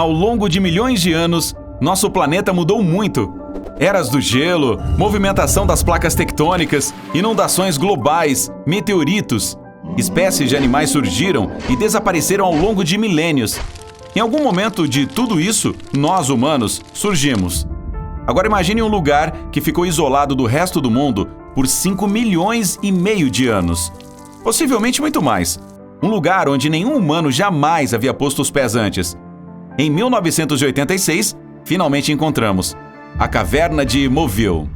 Ao longo de milhões de anos, nosso planeta mudou muito. Eras do gelo, movimentação das placas tectônicas, inundações globais, meteoritos. Espécies de animais surgiram e desapareceram ao longo de milênios. Em algum momento de tudo isso, nós humanos surgimos. Agora imagine um lugar que ficou isolado do resto do mundo por 5 milhões e meio de anos. Possivelmente muito mais. Um lugar onde nenhum humano jamais havia posto os pés antes. Em 1986, finalmente encontramos a Caverna de Moville.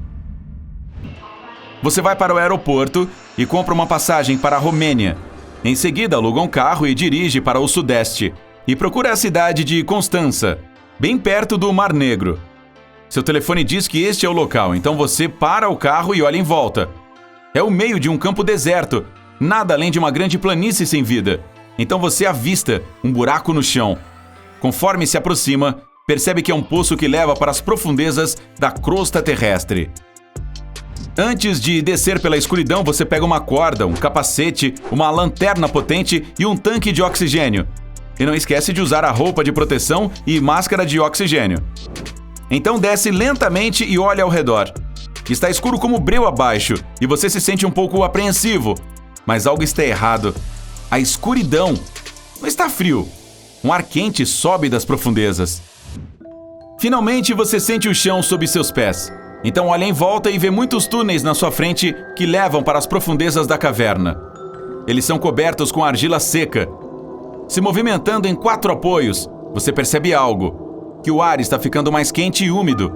Você vai para o aeroporto e compra uma passagem para a Romênia. Em seguida, aluga um carro e dirige para o sudeste. E procura a cidade de Constança, bem perto do Mar Negro. Seu telefone diz que este é o local, então você para o carro e olha em volta. É o meio de um campo deserto, nada além de uma grande planície sem vida. Então você avista um buraco no chão. Conforme se aproxima, percebe que é um poço que leva para as profundezas da crosta terrestre. Antes de descer pela escuridão, você pega uma corda, um capacete, uma lanterna potente e um tanque de oxigênio. E não esquece de usar a roupa de proteção e máscara de oxigênio. Então desce lentamente e olha ao redor. Está escuro como breu abaixo e você se sente um pouco apreensivo. Mas algo está errado. A escuridão. Não está frio. Um ar quente sobe das profundezas. Finalmente você sente o chão sob seus pés. Então olha em volta e vê muitos túneis na sua frente que levam para as profundezas da caverna. Eles são cobertos com argila seca. Se movimentando em 4 apoios, você percebe algo, que o ar está ficando mais quente e úmido.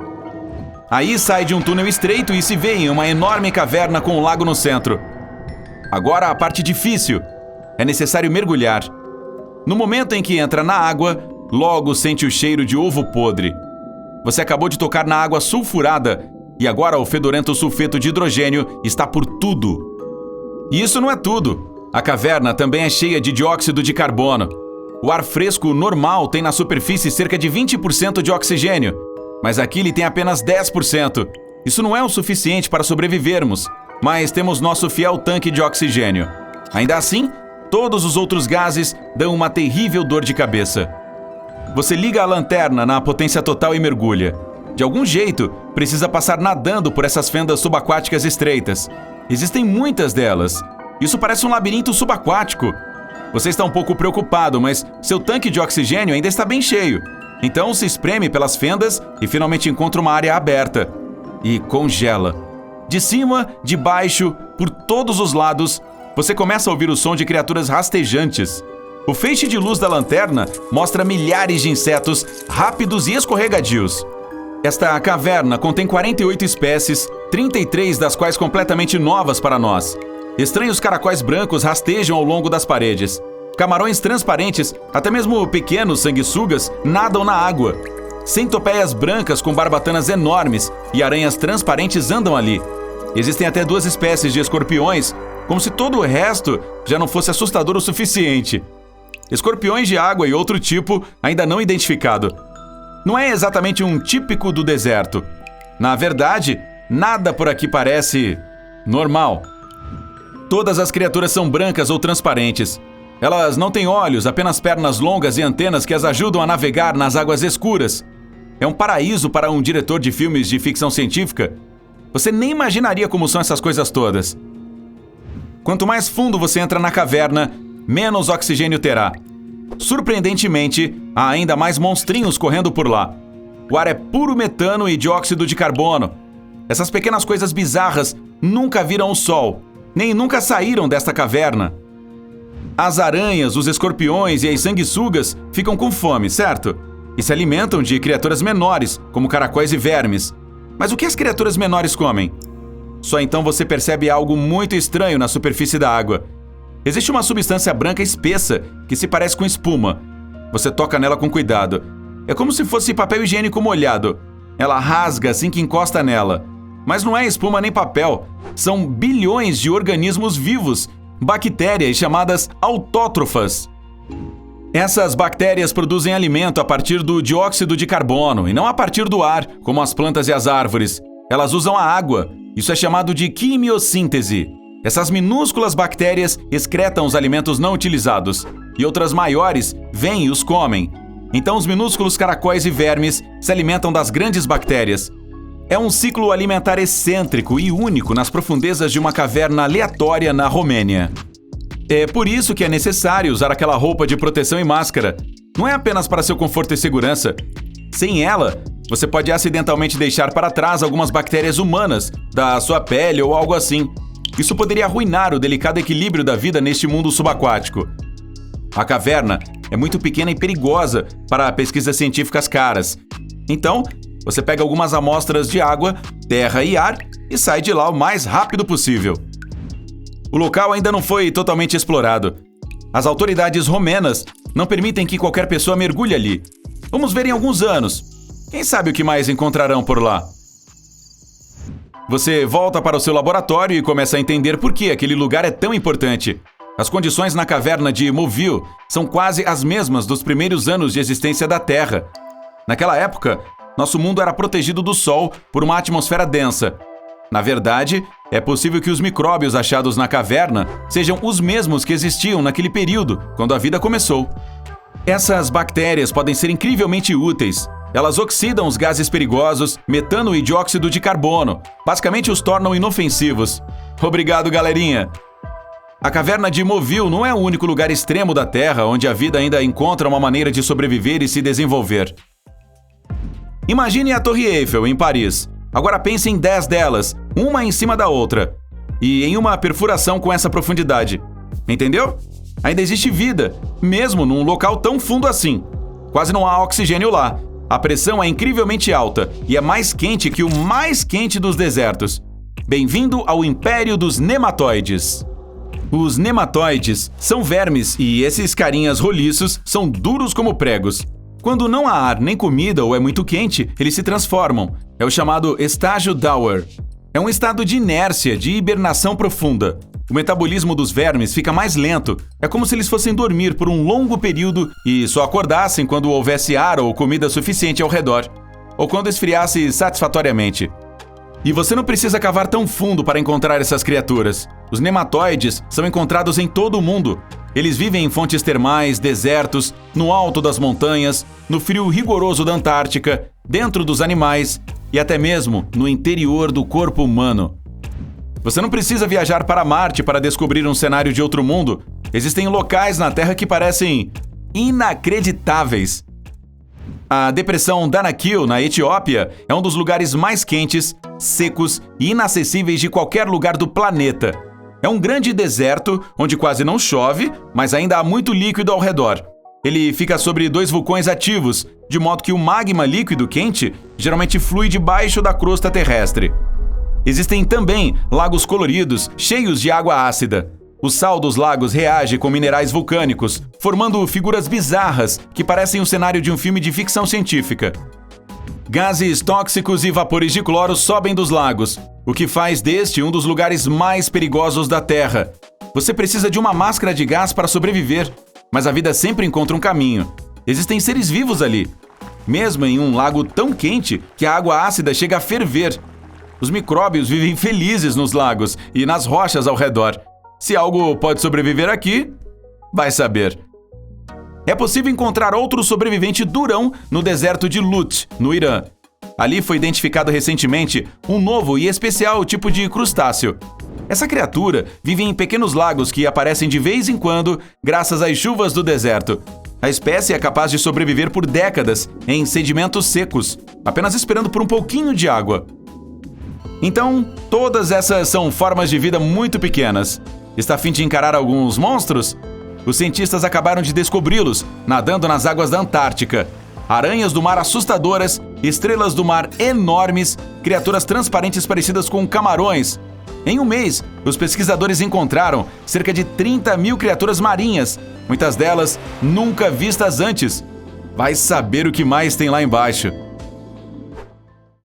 Aí sai de um túnel estreito e se vê em uma enorme caverna com um lago no centro. Agora a parte difícil. É necessário mergulhar. No momento em que entra na água, logo sente o cheiro de ovo podre. Você acabou de tocar na água sulfurada e agora o fedorento sulfeto de hidrogênio está por tudo. E isso não é tudo. A caverna também é cheia de dióxido de carbono. O ar fresco normal tem na superfície cerca de 20% de oxigênio, mas aqui ele tem apenas 10%. Isso não é o suficiente para sobrevivermos, mas temos nosso fiel tanque de oxigênio. Ainda assim, todos os outros gases dão uma terrível dor de cabeça. Você liga a lanterna na potência total e mergulha. De algum jeito, precisa passar nadando por essas fendas subaquáticas estreitas. Existem muitas delas. Isso parece um labirinto subaquático. Você está um pouco preocupado, mas seu tanque de oxigênio ainda está bem cheio. Então se espreme pelas fendas e finalmente encontra uma área aberta. E congela. De cima, de baixo, por todos os lados, você começa a ouvir o som de criaturas rastejantes. O feixe de luz da lanterna mostra milhares de insetos rápidos e escorregadios. Esta caverna contém 48 espécies, 33 das quais completamente novas para nós. Estranhos caracóis brancos rastejam ao longo das paredes. Camarões transparentes, até mesmo pequenos sanguessugas, nadam na água. Centopeias brancas com barbatanas enormes e aranhas transparentes andam ali. Existem até 2 espécies de escorpiões, como se todo o resto já não fosse assustador o suficiente. Escorpiões de água e outro tipo ainda não identificado. Não é exatamente um típico do deserto. Na verdade, nada por aqui parece normal. Todas as criaturas são brancas ou transparentes. Elas não têm olhos, apenas pernas longas e antenas que as ajudam a navegar nas águas escuras. É um paraíso para um diretor de filmes de ficção científica. Você nem imaginaria como são essas coisas todas. Quanto mais fundo você entra na caverna, menos oxigênio terá. Surpreendentemente, há ainda mais monstrinhos correndo por lá. O ar é puro metano e dióxido de carbono. Essas pequenas coisas bizarras nunca viram o sol, nem nunca saíram desta caverna. As aranhas, os escorpiões e as sanguessugas ficam com fome, certo? E se alimentam de criaturas menores, como caracóis e vermes. Mas o que as criaturas menores comem? Só então você percebe algo muito estranho na superfície da água. Existe uma substância branca espessa que se parece com espuma. Você toca nela com cuidado. É como se fosse papel higiênico molhado. Ela rasga assim que encosta nela. Mas não é espuma nem papel. São bilhões de organismos vivos, bactérias chamadas autótrofas. Essas bactérias produzem alimento a partir do dióxido de carbono e não a partir do ar, como as plantas e as árvores. Elas usam a água. Isso é chamado de quimiossíntese. Essas minúsculas bactérias excretam os alimentos não utilizados e outras maiores vêm e os comem. Então os minúsculos caracóis e vermes se alimentam das grandes bactérias. É um ciclo alimentar excêntrico e único nas profundezas de uma caverna aleatória na Romênia. É por isso que é necessário usar aquela roupa de proteção e máscara. Não é apenas para seu conforto e segurança. Sem ela, você pode acidentalmente deixar para trás algumas bactérias humanas da sua pele ou algo assim. Isso poderia arruinar o delicado equilíbrio da vida neste mundo subaquático. A caverna é muito pequena e perigosa para pesquisas científicas caras. Então, você pega algumas amostras de água, terra e ar e sai de lá o mais rápido possível. O local ainda não foi totalmente explorado. As autoridades romenas não permitem que qualquer pessoa mergulhe ali. Vamos ver em alguns anos. Quem sabe o que mais encontrarão por lá? Você volta para o seu laboratório e começa a entender por que aquele lugar é tão importante. As condições na caverna de Moville são quase as mesmas dos primeiros anos de existência da Terra. Naquela época, nosso mundo era protegido do Sol por uma atmosfera densa. Na verdade, é possível que os micróbios achados na caverna sejam os mesmos que existiam naquele período, quando a vida começou. Essas bactérias podem ser incrivelmente úteis. Elas oxidam os gases perigosos, metano e dióxido de carbono. Basicamente os tornam inofensivos. Obrigado, galerinha! A caverna de Moville não é o único lugar extremo da Terra onde a vida ainda encontra uma maneira de sobreviver e se desenvolver. Imagine a Torre Eiffel, em Paris. Agora pense em 10 delas, uma em cima da outra. E em uma perfuração com essa profundidade. Entendeu? Ainda existe vida, mesmo num local tão fundo assim. Quase não há oxigênio lá. A pressão é incrivelmente alta e é mais quente que o mais quente dos desertos. Bem-vindo ao Império dos Nematóides. Os nematóides são vermes e esses carinhas roliços são duros como pregos. Quando não há ar nem comida ou é muito quente, eles se transformam. É o chamado estágio Dauer. É um estado de inércia, de hibernação profunda. O metabolismo dos vermes fica mais lento. É como se eles fossem dormir por um longo período e só acordassem quando houvesse ar ou comida suficiente ao redor, ou quando esfriasse satisfatoriamente. E você não precisa cavar tão fundo para encontrar essas criaturas. Os nematóides são encontrados em todo o mundo. Eles vivem em fontes termais, desertos, no alto das montanhas, no frio rigoroso da Antártica, dentro dos animais e até mesmo no interior do corpo humano. Você não precisa viajar para Marte para descobrir um cenário de outro mundo. Existem locais na Terra que parecem inacreditáveis. A depressão Danakil, na Etiópia, é um dos lugares mais quentes, secos e inacessíveis de qualquer lugar do planeta. É um grande deserto onde quase não chove, mas ainda há muito líquido ao redor. Ele fica sobre 2 vulcões ativos, de modo que o magma líquido quente geralmente flui debaixo da crosta terrestre. Existem também lagos coloridos, cheios de água ácida. O sal dos lagos reage com minerais vulcânicos, formando figuras bizarras que parecem o cenário de um filme de ficção científica. Gases tóxicos e vapores de cloro sobem dos lagos, o que faz deste um dos lugares mais perigosos da Terra. Você precisa de uma máscara de gás para sobreviver, mas a vida sempre encontra um caminho. Existem seres vivos ali, mesmo em um lago tão quente que a água ácida chega a ferver. Os micróbios vivem felizes nos lagos e nas rochas ao redor. Se algo pode sobreviver aqui, vai saber. É possível encontrar outro sobrevivente durão no deserto de Lut, no Irã. Ali foi identificado recentemente um novo e especial tipo de crustáceo. Essa criatura vive em pequenos lagos que aparecem de vez em quando graças às chuvas do deserto. A espécie é capaz de sobreviver por décadas em sedimentos secos, apenas esperando por um pouquinho de água. Então, todas essas são formas de vida muito pequenas. Está a fim de encarar alguns monstros? Os cientistas acabaram de descobri-los, nadando nas águas da Antártica. Aranhas do mar assustadoras, estrelas do mar enormes, criaturas transparentes parecidas com camarões. Em um mês, os pesquisadores encontraram cerca de 30 mil criaturas marinhas, muitas delas nunca vistas antes. Vai saber o que mais tem lá embaixo.